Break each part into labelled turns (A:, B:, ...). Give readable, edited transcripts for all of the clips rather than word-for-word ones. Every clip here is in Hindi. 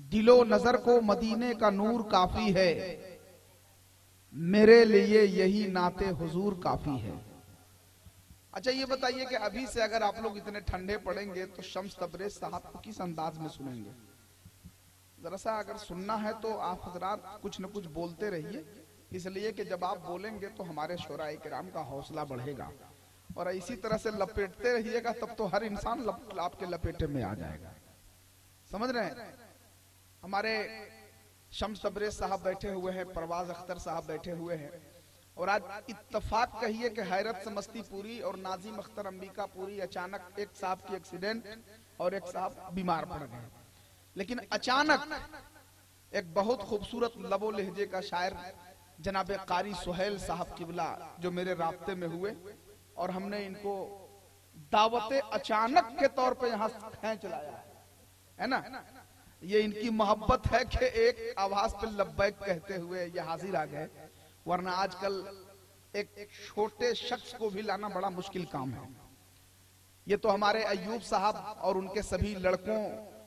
A: दिलो नजर को मदीने का नूर काफी है, मेरे लिए यही नाते हुजूर काफी है। अच्छा ये बताइए कि अभी से अगर आप लोग इतने ठंडे पड़ेंगे तो शम्स तबरेज साहब को किस अंदाज में सुनेंगे? जरा सा अगर सुनना है तो आप हजरात कुछ न कुछ बोलते रहिए, इसलिए कि जब आप बोलेंगे तो हमारे शोराए किराम का हौसला बढ़ेगा, और इसी तरह से लपेटते रहिएगा तब तो हर इंसान आपके लपेटे में आ जाएगा। समझ रहे हैं? हमारे शम्स तबरेज साहब बैठे हुए हैं, परवाज अख्तर साहब बैठे हुए हैं, और आज इत्तफाक कहिए कि हैरत समस्तीपुरी और नाजिम अख्तर अंबिकापुरी अचानक एक साहब की एक्सीडेंट और एक साहब बीमार पड़ गए, लेकिन अचानक एक बहुत खूबसूरत लबो लहजे का शायर जनाब कारी सुहेल साहब किबला जो मेरे राब्ते में हुए, और हमने इनको दावते अचानक के तौर पे यहाँ खींच लाया है ना। ये इनकी मोहब्बत है कि एक आवाज पे लब्बैक कहते हुए ये हाजिर आ गए, वरना आजकल एक छोटे शख्स को भी लाना बड़ा मुश्किल काम है। ये तो हमारे अय्यूब साहब और उनके सभी लड़कों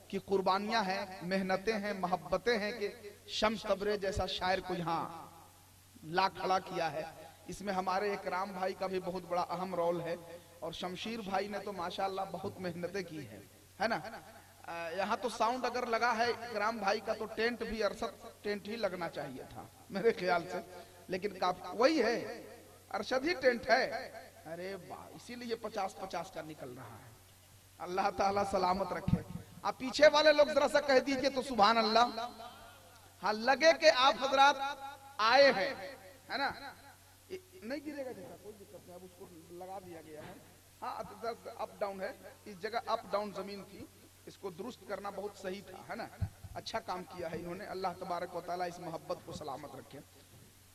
A: की कुर्बानियां हैं, मेहनतें हैं, मोहब्बतें हैं कि शम्स तबरेज जैसा शायर को यहाँ ला खड़ा किया है। इसमें हमारे इकराम भाई का भी बहुत बड़ा अहम रोल है, और शमशीर भाई ने तो माशाअल्लाह बहुत मेहनतें की है ना। यहाँ तो साउंड अगर लगा है इकराम भाई का तो टेंट भी अरशद टेंट ही लगना चाहिए था मेरे ख्याल से, लेकिन काफी वही है, अरशद ही टेंट है। अरे वाह, इसीलिए 50-50 का निकल रहा है। अल्लाह ताला सलामत रखे। आप पीछे वाले लोग जरा सा कह दीजिए तो सुभान अल्लाह। हाँ, लगे कि आप हजरात आए हैं, है ना। नहीं गिरेगा जैसा, कोई दिक्कत नहीं, अब उसको लगा दिया गया है। हाँ, अप डाउन है, इस जगह अप डाउन जमीन थी, इसको दुरुस्त करना बहुत सही था, है ना। अच्छा काम किया है इन्होंने, अल्लाह तबारक व तआला इस मोहब्बत को सलामत रखे।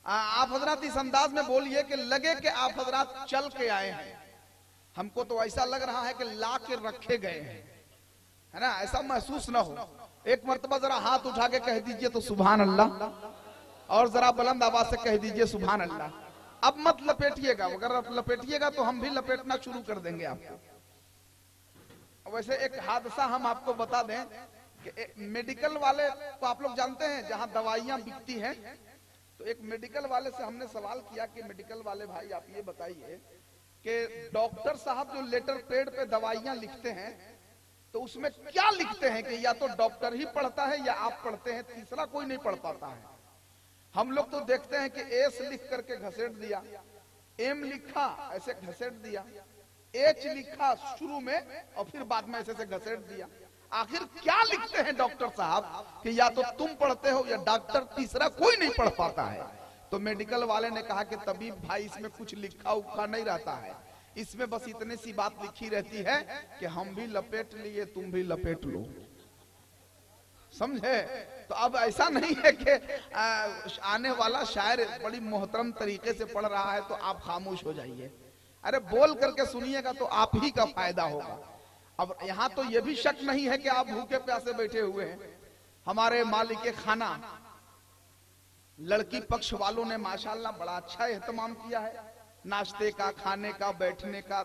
A: आप हजरात इस अंदाज में बोलिए कि लगे कि आप हजरात चल के आए हैं। हमको तो ऐसा लग रहा है कि ला के रखे गए हैं, है ना, ऐसा महसूस ना हो। एक मर्तबा जरा हाथ उठा के कह दीजिए तो सुभान अल्लाह, और जरा बुलंद आवाज से कह दीजिए सुभान अल्लाह। अब मत लपेटिएगा, अगर आप लपेटिएगा तो हम भी लपेटना शुरू कर देंगे आपको। वैसे एक हादसा हम आपको बता दें कि मेडिकल वाले तो आप लोग जानते हैं जहां दवाइयां बिकती हैं, तो एक मेडिकल वाले से हमने सवाल किया कि मेडिकल वाले भाई आप ये बताइए कि डॉक्टर साहब जो लेटर पेड पे दवाइयां लिखते हैं तो उसमें क्या लिखते हैं कि या तो डॉक्टर ही पढ़ता है या आप पढ़ते हैं, तीसरा कोई नहीं पढ़ पाता है। हम लोग तो देखते हैं कि एस लिख करके घसेट दिया, एम लिखा ऐसे घसेट दिया, एच लिखा शुरू में और फिर बाद में ऐसे से घसेट दिया। आखिर क्या लिखते हैं डॉक्टर साहब कि या तो तुम पढ़ते हो या डॉक्टर, तीसरा कोई नहीं पढ़ पाता है। तो मेडिकल वाले ने कहा कि तबीब भाई इसमें कुछ लिखा उखा नहीं रहता है, इसमें बस इतनी सी बात लिखी रहती है कि हम भी लपेट लिए तुम भी लपेट लो, समझे। तो अब ऐसा नहीं है कि आने वाला शायर बड़ी मोहतरम तरीके से पढ़ रहा है तो आप खामोश हो जाइए। अरे बोल करके सुनिएगा तो आप ही का फायदा होगा। अब यहाँ तो ये भी शक नहीं है कि आप भूखे प्यासे बैठे हुए हैं। हमारे मालिक खाना लड़की पक्ष वालों ने माशाल्लाह बड़ा अच्छा एहतमाम किया है, नाश्ते का, खाने का, बैठने का,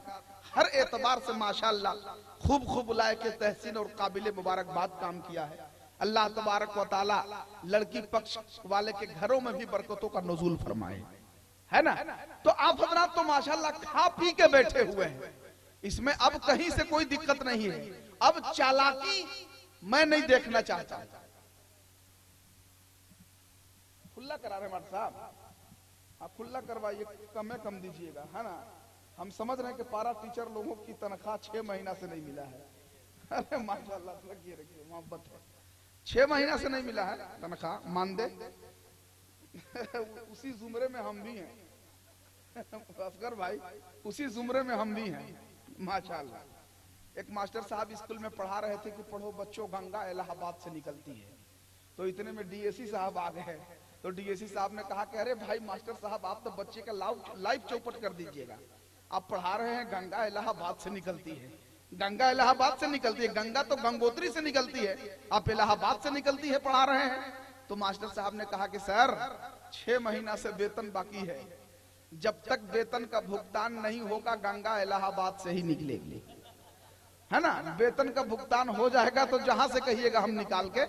A: हर एतबार से माशाल्लाह खूब खूब लायक तहसीन और काबिल मुबारकबाद काम किया है। अल्लाह तबारक व ताला लड़की पक्ष वाले के घरों में भी बरकतों का नुज़ूल फरमाए, है ना। तो आप हजरात तो माशाल्लाह खा पी के बैठे हुए हैं, इसमें अब कहीं से कोई दिक्कत नहीं है। अब चालाकी मैं नहीं देखना चाहता। खुला करा रहे मार साहब, आप खुला करवाइए, कम दीजिएगा, है ना। हम समझ रहे हैं कि पारा टीचर लोगों की तनख्वाह 6 महीना से नहीं मिला है। अरे माशाल्लाह, रखिए मोहब्बत है, 6 महीना से नहीं मिला है तनख्वाह, मान दे। उसी जुमरे में हम भी हैं असगर भाई, उसी जुमरे में हम भी हैं माशाल्लाह। एक मास्टर साहब स्कूल में पढ़ा रहे थे कि पढ़ो बच्चों गंगा इलाहाबाद से निकलती है, तो इतने में डीएसी साहब आ गए। तो डीएसी साहब ने कहा कि अरे भाई मास्टर साहब आप तो बच्चे का लाइव चौपट कर दीजिएगा, आप पढ़ा रहे हैं गंगा इलाहाबाद से निकलती है। गंगा इलाहाबाद से निकलती है, गंगा तो गंगोत्री से निकलती है, आप इलाहाबाद से निकलती है पढ़ा रहे हैं। तो मास्टर साहब ने कहा कि सर 6 महीना से वेतन बाकी है, जब तक वेतन का भुगतान नहीं होगा गंगा इलाहाबाद से ही निकलेगी, है ना। वेतन का भुगतान हो जाएगा तो जहां से कहिएगा हम निकाल के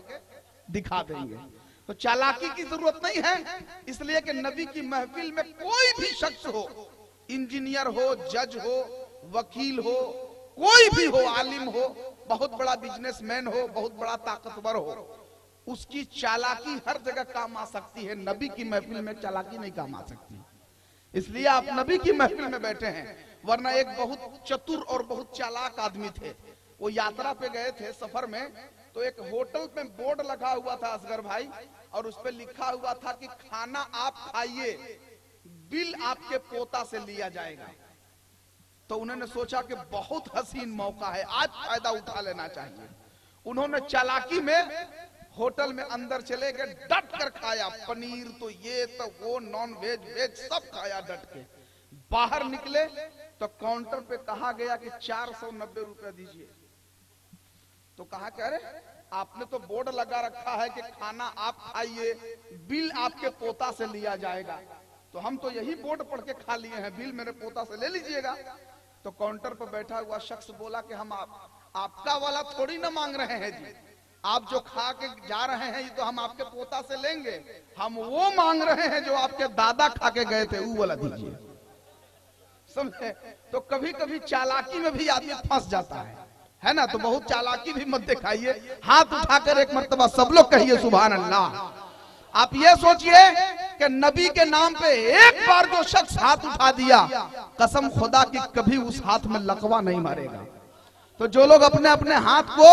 A: दिखा देंगे। तो चालाकी की जरूरत नहीं है, इसलिए कि नबी की महफिल में कोई भी शख्स हो, इंजीनियर हो, जज हो, वकील हो, कोई भी हो, आलिम हो, बहुत बड़ा बिजनेसमैन हो, बहुत बड़ा ताकतवर हो, उसकी चालाकी हर जगह काम आ सकती है, नबी की महफिल में चालाकी नहीं काम आ सकती। इसलिए आप नबी की महफिल में बैठे हैं। वरना एक बहुत चतुर और बहुत चालाक आदमी थे, वो यात्रा पे गए थे सफर में, तो एक होटल पे बोर्ड लगा हुआ था असगर भाई, और उस पे लिखा हुआ था कि खाना आप खाइए, बिल आपके पोता से लिया जाएगा। तो उन्होंने सोचा कि बहुत हसीन मौका है, आज फायदा उठा लेना चाहिए। उन्होंने चालाकी में होटल में अंदर चले गए, डट कर खाया, पनीर तो ये तो वो, नॉन वेज वेज सब खाया डट के। बाहर निकले तो काउंटर पे कहा गया कि 490 रुपए दीजिए। तो कहा कि अरे आपने तो बोर्ड लगा रखा है कि खाना आप खाइए, बिल आपके पोता से लिया जाएगा, तो हम तो यही बोर्ड पढ़ के खा लिए हैं, बिल मेरे पोता से ले लीजिएगा। तो काउंटर पर बैठा हुआ शख्स बोला कि हम आपका वाला थोड़ी ना मांग रहे हैं जी, आप जो खा के जा रहे हैं ये तो हम आपके पोता से लेंगे, हम वो मांग रहे हैं जो आपके दादा खा के गए थे, वो वाला दीजिए। समझे? तो कभी कभी चालाकी में भी आदमी फंस जाता है ना? तो बहुत चालाकी भी मत दिखाइए। हाथ उठाकर एक मर्तबा सब लोग कहिए सुभान अल्लाह। आप ये सोचिए कि नबी के नाम पे एक बार जो शख्स हाथ उठा दिया, कसम खुदा की कभी उस हाथ में लकवा नहीं मारेगा। तो जो लोग अपने अपने हाथ को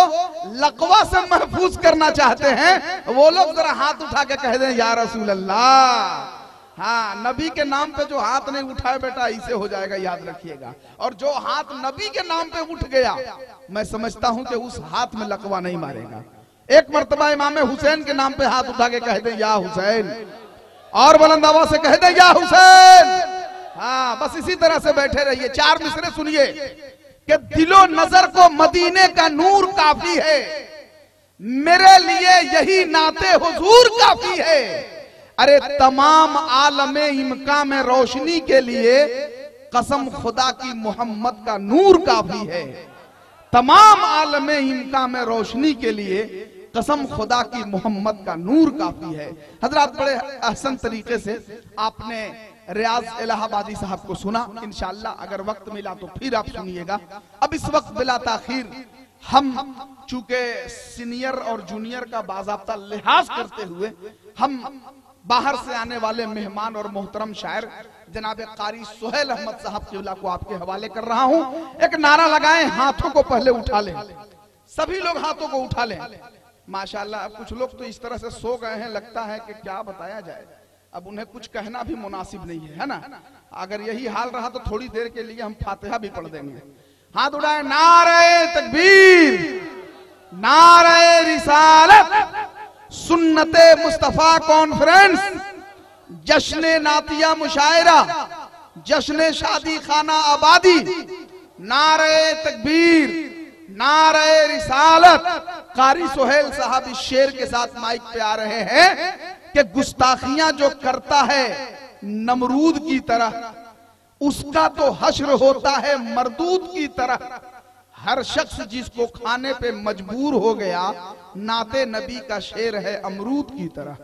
A: लकवा से महफूज करना चाहते हैं, वो लोग जरा हाथ उठा के कह दें या रसूल अल्लाह। हाँ, नबी के नाम पे जो हाथ नहीं उठाए बेटा, इसे हो जाएगा, याद रखिएगा। और जो हाथ नबी के नाम पे उठ गया, मैं समझता हूं कि उस हाथ में लकवा नहीं मारेगा। एक मर्तबा इमाम हुसैन के नाम पे हाथ उठा के कह दे या हुसैन, और बुलंद आवाज से कह दे या हुसैन। हाँ, बस इसी तरह से बैठे रहिए। 4 मिसरे सुनिए कि दिलो नजर को मदीने का नूर काफी है, मेरे लिए यही नाते हुजूर काफी है। अरे तमाम आलमे इमका में रोशनी के लिए कसम खुदा की मोहम्मद का नूर काफी है। तमाम आलमे इमका में रोशनी के लिए कसम खुदा की मोहम्मद का नूर काफी है। हजरात, बड़े अहसन तरीके से आपने रियाज इलाहाबादी साहब को सुना। इंशाअल्लाह अगर वक्त मिला तो फिर आप सुनिएगा। अब इस वक्त बिला ताखीर हम चूंकि सीनियर और जूनियर का बाज़ाब्ता लिहाज करते हुए हम बाहर से आने वाले मेहमान और मोहतरम शायर जनाब कारी सुहेल अहमद साहब किबला को आपके हवाले कर रहा हूं। एक नारा लगाएं, हाथों को पहले उठा लें, सभी लोग हाथों को उठा लें। माशाअल्लाह, अब कुछ लोग तो इस तरह से सो गए हैं, लगता है कि क्या बताया जाए, अब उन्हें कुछ कहना भी मुनासिब नहीं है ना? अगर यही हाल रहा तो थोड़ी देर के लिए हम फातिहा भी पढ़ देंगे। हाथ उठाए, नारे तकबीर, नारे रिसालत, सुन्नते मुस्तफा कॉन्फ्रेंस, जश्न नातिया मुशायरा, जश्न शादी खाना आबादी, नारे तकबीर, नारे रिसालत। कारी सुहेल साहब इस शेर के साथ माइक पे आ रहे हैं कि गुस्ताखियां जो करता है नमरूद की तरह, उसका तो हश्र होता है मरदूद की तरह। हर शख्स जिसको खाने पे मजबूर हो गया, नाते नबी का शेर है अमरूद की तरह।